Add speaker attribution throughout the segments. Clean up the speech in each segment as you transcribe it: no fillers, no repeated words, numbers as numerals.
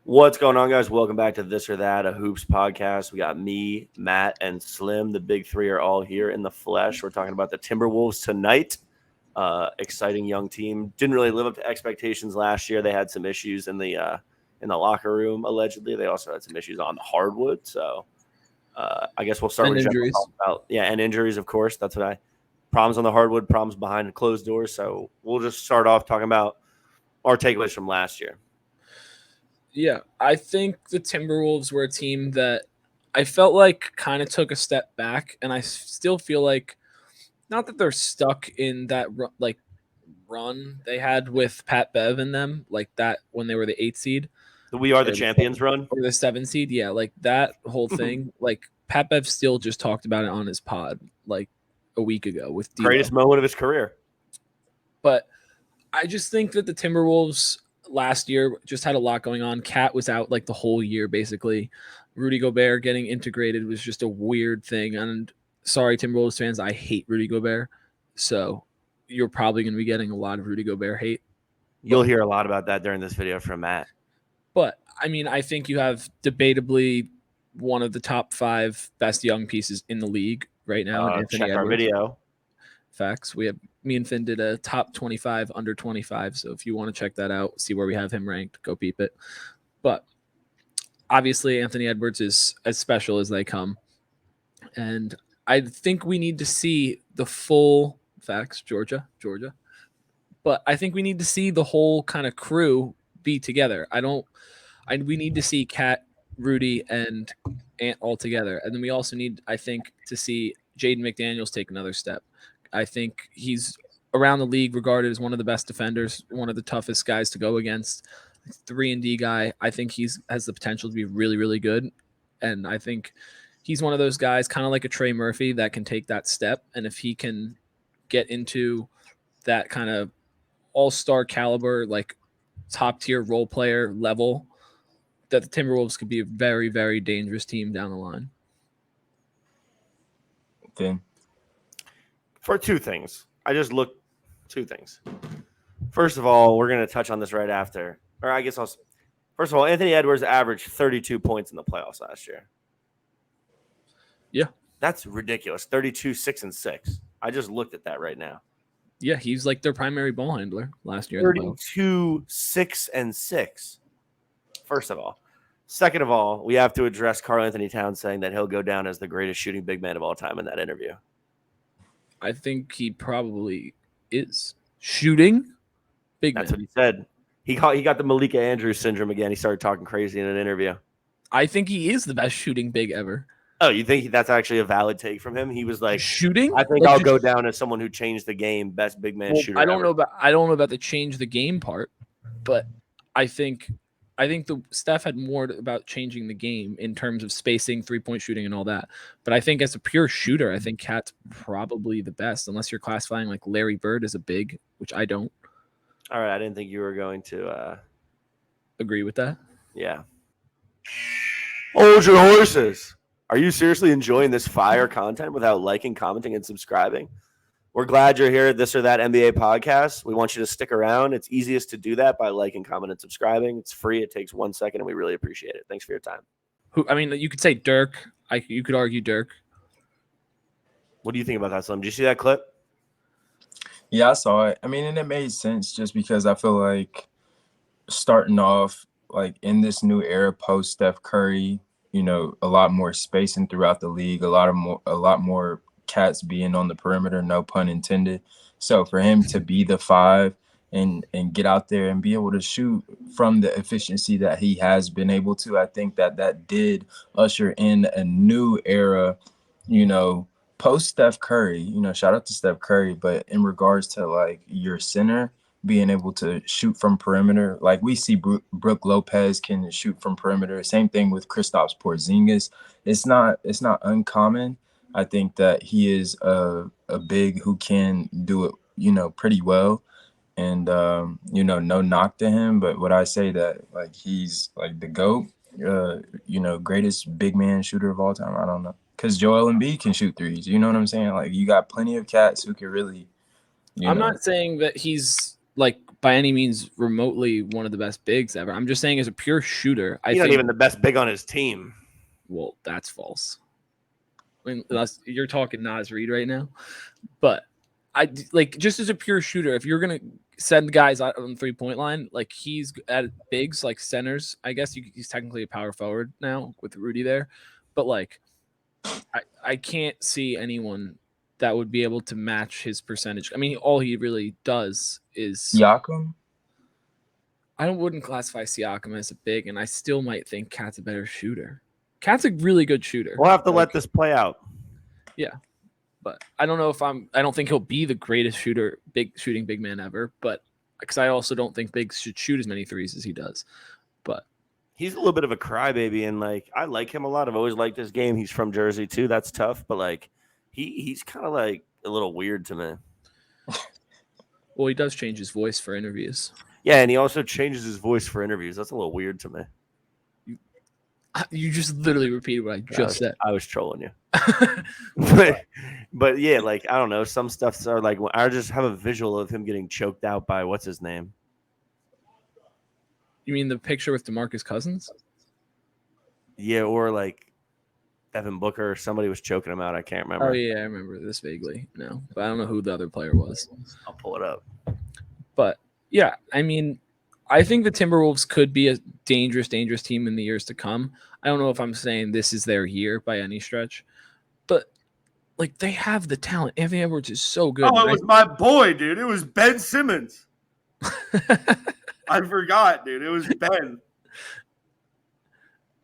Speaker 1: What's going on, guys? Welcome back to This or That, a Hoops podcast. We got me, Matt, and Slim. The big three are all here in the flesh. We're talking about the Timberwolves tonight. Exciting young team. Didn't really live up to expectations last year. They had some issues in the locker room, allegedly. They also had some issues on the hardwood. So I guess we'll start with
Speaker 2: injuries.
Speaker 1: And injuries, of course. That's what problems on the hardwood, problems behind closed doors. So we'll just start off talking about our takeaways from last year.
Speaker 2: Yeah, I think the Timberwolves were a team that I felt like kind of took a step back, and I still feel like not that they're stuck in that run they had with Pat Bev in them, like that when they were the 8th seed.
Speaker 1: The We Are the Champions run?
Speaker 2: Or the 7th seed, yeah, like that whole thing. Like Pat Bev still just talked about it on his pod like a week ago with D-Lo.
Speaker 1: Greatest moment of his career.
Speaker 2: But I just think that the Timberwolves last year just had a lot going on. Cat was out like the whole year, basically. Rudy Gobert getting integrated was just a weird thing. And sorry, Timberwolves fans, I hate Rudy Gobert. So you're probably going to be getting a lot of Rudy Gobert hate.
Speaker 1: You'll hear a lot about that during this video from Matt.
Speaker 2: But, I mean, I think you have debatably one of the top 5 best young pieces in the league right now.
Speaker 1: Anthony check Edwards. Our video.
Speaker 2: Facts. Me and Finn did a top 25 under 25. So if you want to check that out, see where we have him ranked, go peep it. But obviously Anthony Edwards is as special as they come. And I think we need to see the full facts, Georgia. But I think we need to see the whole kind of crew be together. We need to see Cat, Rudy, and Ant all together. And then we also need, I think, to see Jaden McDaniels take another step. I think he's around the league regarded as one of the best defenders, one of the toughest guys to go against. 3-and-D guy. I think has the potential to be really, really good. And I think he's one of those guys, kind of like a Trey Murphy, that can take that step. And if he can get into that kind of all-star caliber, like top-tier role player level, that the Timberwolves could be a very, very dangerous team down the line.
Speaker 3: Okay.
Speaker 1: For two things. Two things. First of all, we're going to touch on this right after. Or I guess first of all, Anthony Edwards averaged 32 points in the playoffs last year.
Speaker 2: Yeah.
Speaker 1: That's ridiculous. 32, 6, and 6. I just looked at that right now.
Speaker 2: Yeah, he's like their primary ball handler last year.
Speaker 1: 32, 6, and 6. First of all. Second of all, we have to address Karl Anthony Towns saying that he'll go down as the greatest shooting big man of all time in that interview.
Speaker 2: I think he probably is. Shooting big man.
Speaker 1: That's what he said. He got the Malika Andrews syndrome again. He started talking crazy in an interview.
Speaker 2: I think he is the best shooting big ever.
Speaker 1: Oh, you think that's actually a valid take from him? He was like,
Speaker 2: shooting?
Speaker 1: I think I'll go down as someone who changed the game, best big man shooter.
Speaker 2: I don't know about the change the game part, but I think the Steph had more about changing the game in terms of spacing, 3-point shooting, and all that. But I think as a pure shooter, I think Cat's probably the best, unless you're classifying like Larry Bird as a big, which I don't.
Speaker 1: All right, I didn't think you were going to
Speaker 2: agree with that.
Speaker 1: Yeah. Hold your horses. Are you seriously enjoying this fire content without liking, commenting, and subscribing? We're glad you're here at This or That NBA podcast. We want you to stick around. It's easiest to do that by liking, commenting, and subscribing. It's free. It takes 1 second, and we really appreciate it. Thanks for your time.
Speaker 2: You could say Dirk. You could argue Dirk.
Speaker 1: What do you think about that, Slim? Did you see that clip?
Speaker 3: Yeah, I saw it. And it made sense just because I feel like starting off like in this new era post Steph Curry, a lot more spacing throughout the league, a lot more cats being on the perimeter, no pun intended. So for him to be the 5 and get out there and be able to shoot from the efficiency that he has been able to, I think that did usher in a new era, post Steph Curry, shout out to Steph Curry, but in regards to like your center being able to shoot from perimeter, like we see Brook Lopez can shoot from perimeter. Same thing with Kristaps Porzingis. It's not uncommon. I think that he is a big who can do it, pretty well. And, no knock to him. But would I say that like he's like the GOAT, greatest big man shooter of all time? I don't know. Because Joel Embiid can shoot threes. You know what I'm saying? Like, you got plenty of cats who can really,
Speaker 2: I'm not saying that he's, like, by any means remotely one of the best bigs ever. I'm just saying as a pure shooter, I
Speaker 1: He's
Speaker 2: think
Speaker 1: not even the best big on his team.
Speaker 2: well, that's false. I mean, you're talking Nas Reed right now, but I like just as a pure shooter. If you're gonna send guys out on the 3-point line, like he's at bigs, like centers. I guess he's technically a power forward now with Rudy there, but like I can't see anyone that would be able to match his percentage. I mean, all he really does is
Speaker 3: Siakam.
Speaker 2: I wouldn't classify Siakam as a big, and I still might think Cat's a better shooter. Cat's a really good shooter.
Speaker 1: We'll have to let this play out.
Speaker 2: Yeah, but I don't know if I don't think he'll be the greatest shooting big man ever. But because I also don't think bigs should shoot as many threes as he does. But
Speaker 1: he's a little bit of a crybaby, and like I like him a lot. I've always liked his game. He's from Jersey too. That's tough, but like he's kind of like a little weird to me.
Speaker 2: Well, he does change his voice for interviews.
Speaker 1: Yeah, and he also changes his voice for interviews. That's a little weird to me.
Speaker 2: You just literally repeated what I just said.
Speaker 1: I was trolling you. but yeah, like I don't know. Some stuffs are like I just have a visual of him getting choked out by what's his name.
Speaker 2: You mean the picture with DeMarcus Cousins?
Speaker 1: Yeah, or like Devin Booker or somebody was choking him out. I can't remember.
Speaker 2: Oh yeah, I remember this vaguely. No, but I don't know who the other player was.
Speaker 1: I'll pull it up.
Speaker 2: But yeah, I mean, I think the Timberwolves could be a dangerous team in the years to come. I don't know if I'm saying this is their year by any stretch, but like they have the talent. Anthony Edwards is so good.
Speaker 1: Oh, it was my boy, dude. It was Ben Simmons. I forgot, dude. It was Ben.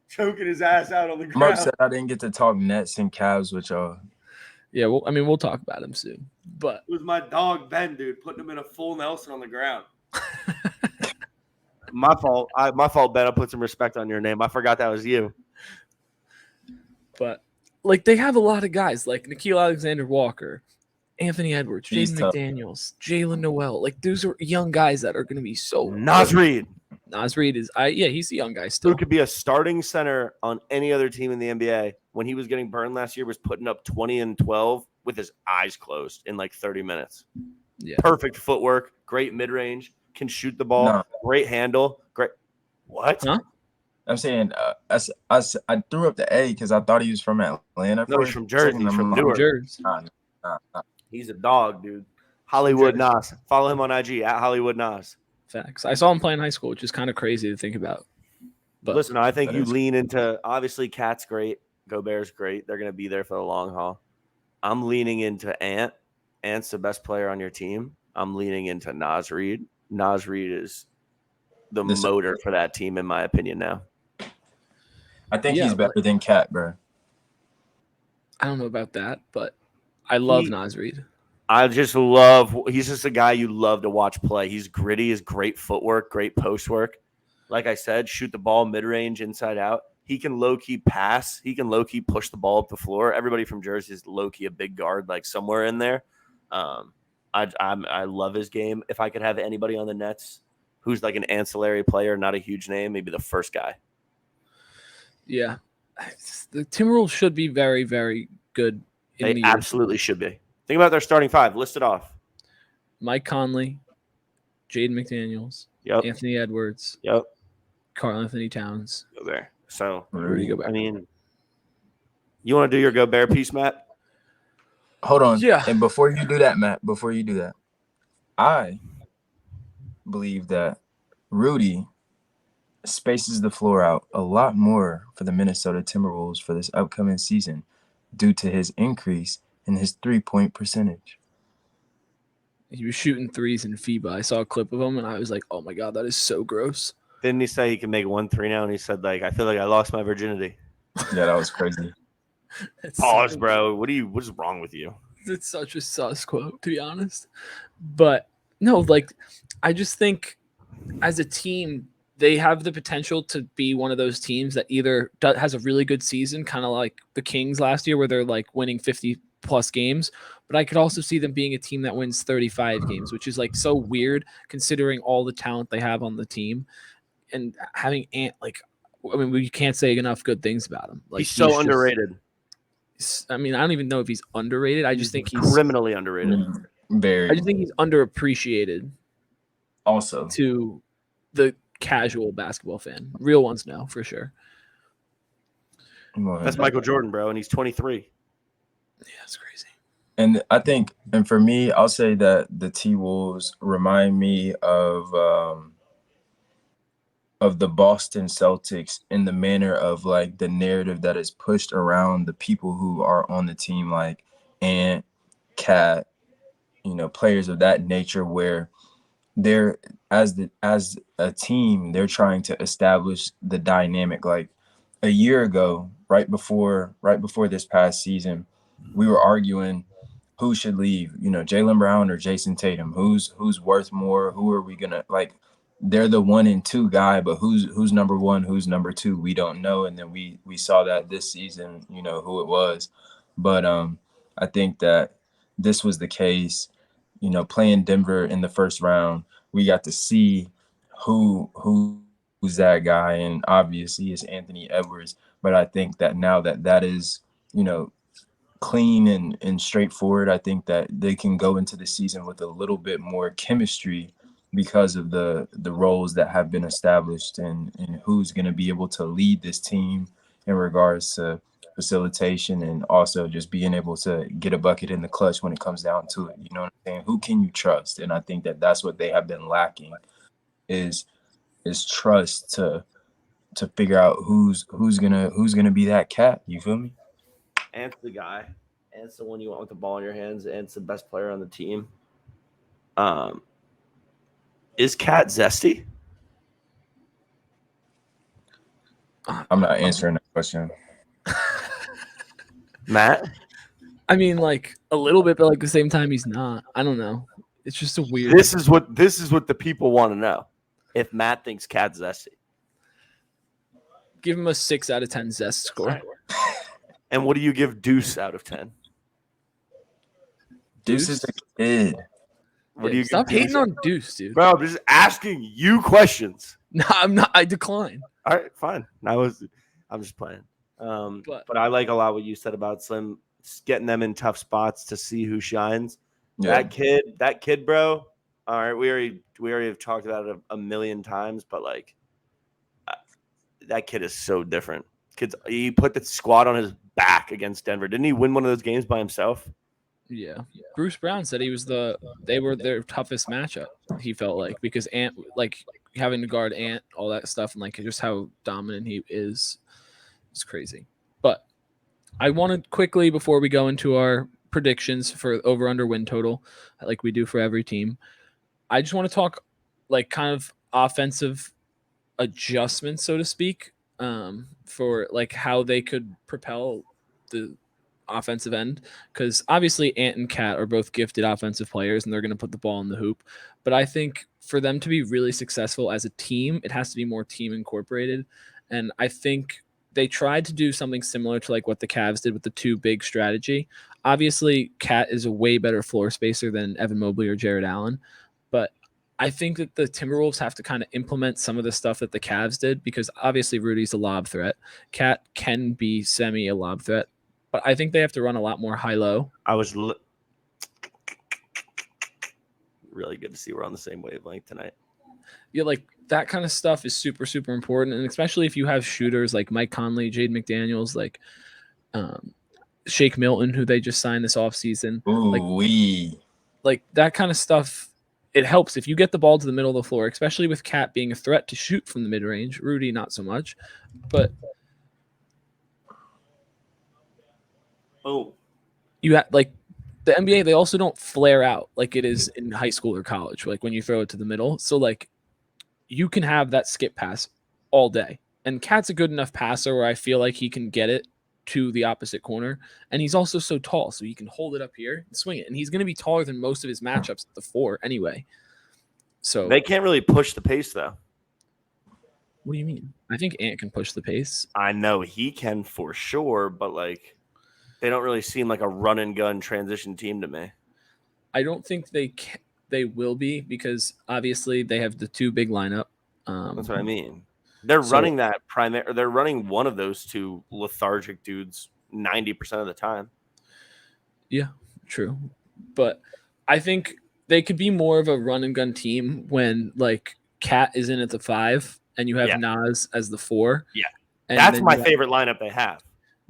Speaker 1: Choking his ass out on the ground.
Speaker 3: I'm upset I didn't get to talk Nets and Cavs with y'all.
Speaker 2: Yeah, well, I mean, we'll talk about him soon. But
Speaker 1: it was my dog Ben, dude, putting him in a full Nelson on the ground. My fault. My fault, Ben. I put some respect on your name. I forgot that was you.
Speaker 2: But like they have a lot of guys like Nickeil Alexander-Walker, Anthony Edwards, Jaden McDaniels, Jalen Noel. Like those are young guys that are going to be so.
Speaker 1: Nas Reed.
Speaker 2: Nas Reed is he's a young guy still.
Speaker 1: Who could be a starting center on any other team in the NBA when he was getting burned last year was putting up 20 and 12 with his eyes closed in like 30 minutes.
Speaker 2: Yeah.
Speaker 1: Perfect footwork, great mid-range, can shoot the ball, great handle, great. What?
Speaker 2: Huh?
Speaker 3: I'm saying I threw up the A because I thought he was from Atlanta.
Speaker 1: No, he's from Jersey. He's from Newark. He's a dog, dude. Hollywood Nas. Follow him on IG at Hollywood Nas.
Speaker 2: Facts. I saw him play in high school, which is kind of crazy to think about. But
Speaker 1: listen, I think you lean into obviously Cat's great, Gobert's great. They're going to be there for the long haul. I'm leaning into Ant. Ant's the best player on your team. I'm leaning into Nas Reed. Nas Reed is the motor for that team, in my opinion. Now,
Speaker 3: I think he's better than Cat, bro.
Speaker 2: I don't know about that, but I love Nas Reed.
Speaker 1: I just love – he's just a guy you love to watch play. He's gritty. He's great footwork, great post work. Like I said, shoot the ball mid-range, inside out. He can low-key pass. He can low-key push the ball up the floor. Everybody from Jersey is low-key a big guard, like somewhere in there. I love his game. If I could have anybody on the Nets who's like an ancillary player, not a huge name, maybe the first guy.
Speaker 2: Yeah. The Timberwolves should be very, very good.
Speaker 1: They absolutely should be. Think about their starting five. List it off.
Speaker 2: Mike Conley, Jaden McDaniels, Anthony Edwards, Karl Anthony Towns.
Speaker 1: Gobert. So,
Speaker 2: Rudy Gobert.
Speaker 1: I mean, you want to do your Gobert piece, Matt?
Speaker 3: Hold on.
Speaker 2: Yeah.
Speaker 3: And before you do that, Matt, I believe that Rudy spaces the floor out a lot more for the Minnesota Timberwolves for this upcoming season due to his increase in his 3-point percentage.
Speaker 2: He was shooting threes in FIBA. I saw a clip of him, and I was like, oh, my God, that is so gross.
Speaker 1: Didn't he say he can make 1 3 now? And he said, like, I feel like I lost my virginity.
Speaker 3: Yeah, that was crazy.
Speaker 1: Pause, bro. What's wrong with you?
Speaker 2: It's such a sus quote, to be honest. But, no, like, I just think as a team, they have the potential to be one of those teams that either has a really good season, kind of like the Kings last year, where they're, like, winning 50-plus games. But I could also see them being a team that wins 35 games, which is, like, so weird considering all the talent they have on the team. And having Ant, like, I mean, we can't say enough good things about him. Like,
Speaker 1: he's so underrated.
Speaker 2: I mean, I don't even know if he's underrated. I just think he's
Speaker 1: criminally underrated.
Speaker 3: Very.
Speaker 2: I just think he's underappreciated.
Speaker 3: Also,
Speaker 2: to the casual basketball fan. Real ones know for sure.
Speaker 1: That's Michael Jordan, bro, and he's 23.
Speaker 2: Yeah, it's crazy.
Speaker 3: And I think, and for me, I'll say that the T-Wolves remind me of the Boston Celtics in the manner of like the narrative that is pushed around the people who are on the team, like Ant, Cat, players of that nature, where they're as a team, they're trying to establish the dynamic. Like a year ago, right before this past season, we were arguing who should leave, Jaylen Brown or Jason Tatum, who's worth more, who are we gonna like. They're the 1 and 2 guy, but who's number one, who's number two, we don't know. And then we saw that this season, who it was. But I think that this was the case. Playing Denver in the first round, we got to see who's that guy, and obviously it's Anthony Edwards. But I think that now that is, clean and straightforward, I think that they can go into the season with a little bit more chemistry because of the roles that have been established, and who's going to be able to lead this team in regards to facilitation, and also just being able to get a bucket in the clutch when it comes down to it. You know what I'm saying? Who can you trust? And I think that that's what they have been lacking is trust to figure out who's gonna be that cat. You feel me?
Speaker 1: Ant's the guy. Ant's the one you want with the ball in your hands. Ant's the best player on the team. Is Cat zesty?
Speaker 3: I'm not answering that question.
Speaker 1: Matt?
Speaker 2: I mean, like a little bit, but like at the same time, he's not. I don't know. It's just a weird.
Speaker 1: This is what the people want to know. If Matt thinks Cat's zesty.
Speaker 2: Give him a 6 out of 10 zest score.
Speaker 1: Right. And what do you give Deuce out of 10?
Speaker 3: Deuce is a kid.
Speaker 1: What do you
Speaker 2: Stop
Speaker 1: give
Speaker 2: hating on Deuce, dude.
Speaker 1: Bro, I'm just asking you questions.
Speaker 2: No, I'm not. I decline.
Speaker 1: All right, fine. I'm just playing. But I like a lot what you said about Slim getting them in tough spots to see who shines.
Speaker 3: Yeah.
Speaker 1: That kid, bro. All right, we already have talked about it a million times, but like that kid is so different. He put the squad on his back against Denver. Didn't he win one of those games by himself?
Speaker 2: Yeah. Bruce Brown said they were their toughest matchup. He felt like because Ant, like having to guard Ant, all that stuff, and like just how dominant he is crazy. But I want to quickly, before we go into our predictions for over under win total, like we do for every team, I just want to talk like kind of offensive adjustments, so to speak, for like how they could propel the offensive end, because obviously Ant and Cat are both gifted offensive players and they're going to put the ball in the hoop, but I think for them to be really successful as a team, it has to be more team incorporated. And I think they tried to do something similar to like what the Cavs did with the 2 big strategy. Obviously Cat is a way better floor spacer than Evan Mobley or Jared Allen, but I think that the Timberwolves have to kind of implement some of the stuff that the Cavs did, because obviously Rudy's a lob threat. Cat can be semi a lob threat, but I think they have to run a lot more high-low.
Speaker 1: I was really good to see we're on the same wavelength tonight.
Speaker 2: Yeah, like that kind of stuff is super, super important, and especially if you have shooters like Mike Conley, Jade McDaniels, like Shake Milton, who they just signed this offseason. Like that kind of stuff, it helps if you get the ball to the middle of the floor, especially with Cat being a threat to shoot from the mid-range. Rudy, not so much. But you have like the NBA, they also don't flare out like it is in high school or college, like when you throw it to the middle. So like you can have that skip pass all day. And Cat's a good enough passer where I feel like he can get it to the opposite corner. And he's also so tall, so he can hold it up here and swing it. And he's going to be taller than most of his matchups at the 4 anyway. So
Speaker 1: they can't really push the pace, though.
Speaker 2: What do you mean? I think Ant can push the pace.
Speaker 1: I know he can for sure, but like they don't really seem like a run and gun transition team to me.
Speaker 2: I don't think they will be, because obviously they have the 2 big lineup.
Speaker 1: That's what I mean. They're running that they're running one of those 2 lethargic dudes 90% of the time.
Speaker 2: Yeah, true. But I think they could be more of a run and gun team when like Cat is in at the 5 and you have
Speaker 1: Yeah.
Speaker 2: Nas as the 4.
Speaker 1: Yeah.
Speaker 2: And
Speaker 1: That's
Speaker 2: then
Speaker 1: my favorite lineup they have.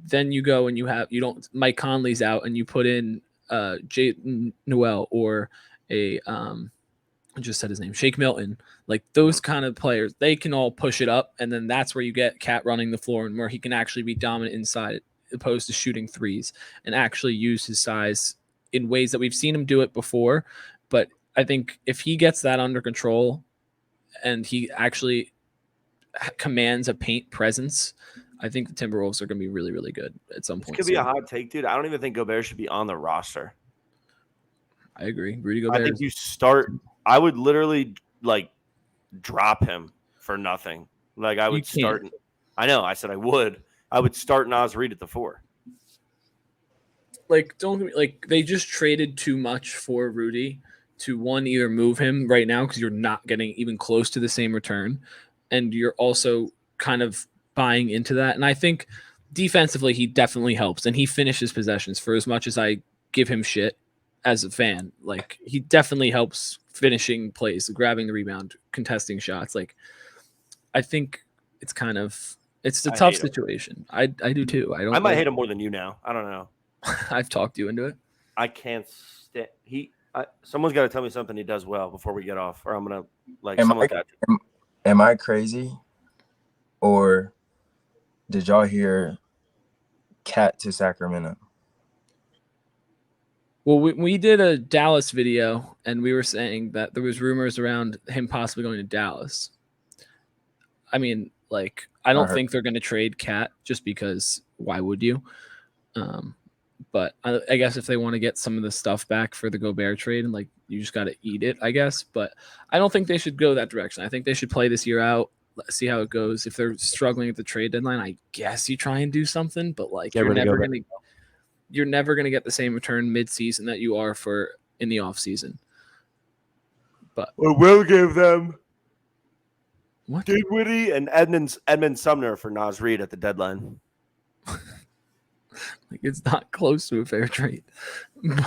Speaker 2: Then you go and you don't Mike Conley's out and you put in Jay Noel or a I just said his name, Shake Milton. Like those kind of players, they can all push it up, and then that's where you get Cat running the floor and where he can actually be dominant inside, opposed to shooting threes and actually use his size in ways that we've seen him do it before. But I think if he gets that under control and he actually commands a paint presence, I think the Timberwolves are going to be really, really good at some point.
Speaker 1: This could be a hot take, dude. I don't even think Gobert should be on the roster.
Speaker 2: I agree. Rudy Gobert.
Speaker 1: I think you start. I would literally like drop him for nothing. Like I would start. I know. I said I would. I would start Nas Reed at the 4.
Speaker 2: Like they just traded too much for Rudy to either move him right now because you're not getting even close to the same return, and you're also kind of buying into that. And I think defensively he definitely helps, and he finishes possessions. For as much as I give him shit as a fan, like he definitely helps finishing plays, grabbing the rebound, contesting shots. Like I think it's a tough situation. I do too. I
Speaker 1: might hate him more than you now. I don't know.
Speaker 2: I've talked you into it.
Speaker 1: I can't stand someone's got to tell me something he does well before we get off, or I'm gonna like something like that.
Speaker 3: Am I crazy, or did y'all hear Cat to Sacramento?
Speaker 2: Well, we did a Dallas video, and we were saying that there was rumors around him possibly going to Dallas. I mean, like, I don't think they're going to trade Cat just because why would you? But I guess if they want to get some of the stuff back for the Gobert trade, and like you just got to eat it, I guess. But I don't think they should go that direction. I think they should play this year out, see how it goes. If they're struggling at the trade deadline, I guess you try and do something. But like you're never going to get the same return mid-season that you are for in the off-season. But
Speaker 1: we will give them
Speaker 2: what?
Speaker 1: Dinwiddie and Edmund Sumner for Nas Reed at the deadline.
Speaker 2: Like it's not close to a fair trade.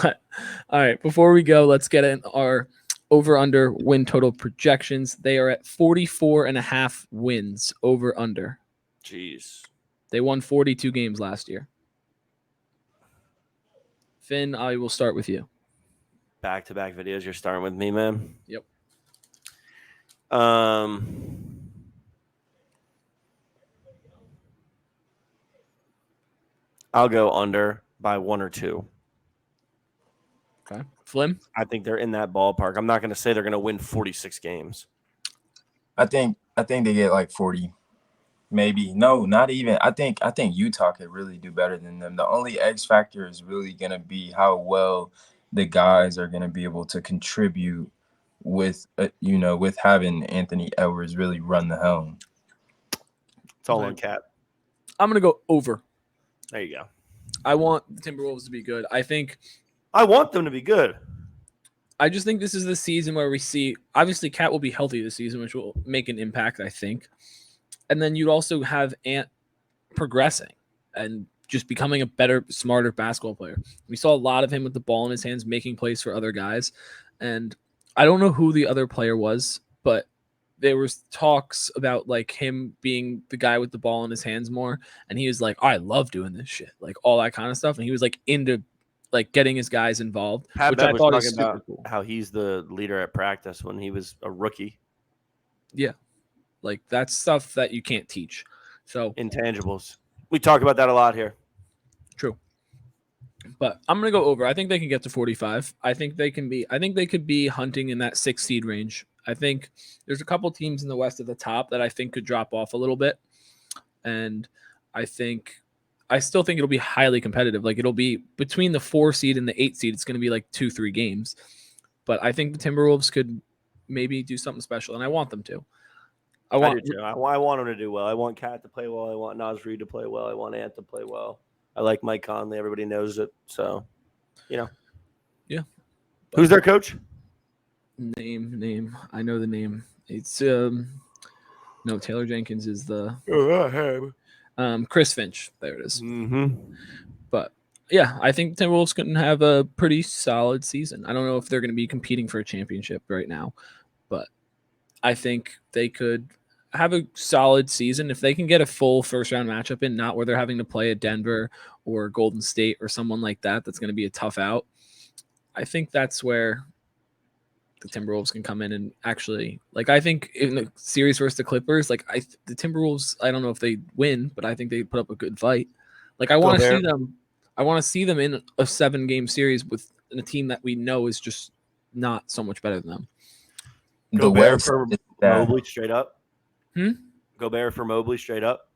Speaker 2: But all right, before we go, let's get in our over-under win total projections. They are at 44.5 wins over-under.
Speaker 1: Jeez.
Speaker 2: They won 42 games last year. Finn, I will start with you.
Speaker 1: Back-to-back videos. You're starting with me, man?
Speaker 2: Yep.
Speaker 1: I'll go under by 1 or 2.
Speaker 2: Okay. Flim?
Speaker 1: I think they're in that ballpark. I'm not going to say they're going to win 46 games.
Speaker 3: I think they get like 40. Maybe. No, not even. I think Utah could really do better than them. The only X factor is really going to be how well the guys are going to be able to contribute with with having Anthony Edwards really run the helm.
Speaker 1: It's all on Cat.
Speaker 2: I'm going to go over.
Speaker 1: There you go.
Speaker 2: I want the Timberwolves to be good.
Speaker 1: I want them to be good.
Speaker 2: I just think this is the season where we see, obviously Cat will be healthy this season, which will make an impact, I think. And then you'd also have Ant progressing and just becoming a better, smarter basketball player. We saw a lot of him with the ball in his hands, making plays for other guys. And I don't know who the other player was, but there was talks about like him being the guy with the ball in his hands more. And he was like, I love doing this shit, like all that kind of stuff. And he was like into like getting his guys involved,
Speaker 1: Pat
Speaker 2: which
Speaker 1: Bev
Speaker 2: I
Speaker 1: was
Speaker 2: thought
Speaker 1: talking
Speaker 2: is super
Speaker 1: about
Speaker 2: cool.
Speaker 1: how he's the leader at practice when he was a rookie.
Speaker 2: Yeah. Like that's stuff that you can't teach. So
Speaker 1: intangibles. We talk about that a lot here.
Speaker 2: True. But I'm going to go over. I think they can get to 45. I think they could be hunting in that 6 seed range. I think there's a couple teams in the West at the top that I think could drop off a little bit. And I still think it'll be highly competitive. Like it'll be between the 4 seed and the 8 seed. It's going to be like 2-3 games. But I think the Timberwolves could maybe do something special, and I want them to.
Speaker 1: I do too. I want them to do well. I want Cat to play well. I want Nas Reed to play well. I want Ant to play well. I like Mike Conley. Everybody knows it. So,
Speaker 2: Yeah.
Speaker 1: Who's their coach?
Speaker 2: Name. I know the name. It's no, Taylor Jenkins is the Chris Finch. There it is.
Speaker 1: Mm-hmm.
Speaker 2: But Yeah, I think Timberwolves can have a pretty solid season. I don't know if they're going to be competing for a championship right now, but I think they could have a solid season if they can get a full first round matchup in, not where they're having to play a Denver or Golden State or someone like that. That's going to be a tough out. I think that's where the Timberwolves can come in and actually, like, I think in the series versus the Clippers, like the Timberwolves, I don't know if they win, but I think they put up a good fight. Like, I want to see them. I want to see them in a 7-game series with a team that we know is just not so much better than them.
Speaker 3: The
Speaker 1: Gobert
Speaker 3: West
Speaker 1: for
Speaker 3: is that.
Speaker 1: Mobley straight up. Gobert for Mobley straight up.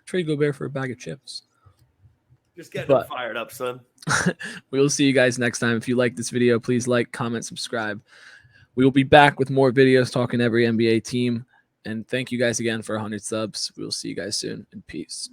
Speaker 2: Trade Gobert for a bag of chips.
Speaker 1: Just getting them fired up, son.
Speaker 2: We will see you guys next time. If you like this video, please like, comment, subscribe. We will be back with more videos talking every NBA team. And thank you guys again for 100 subs. We will see you guys soon, and peace.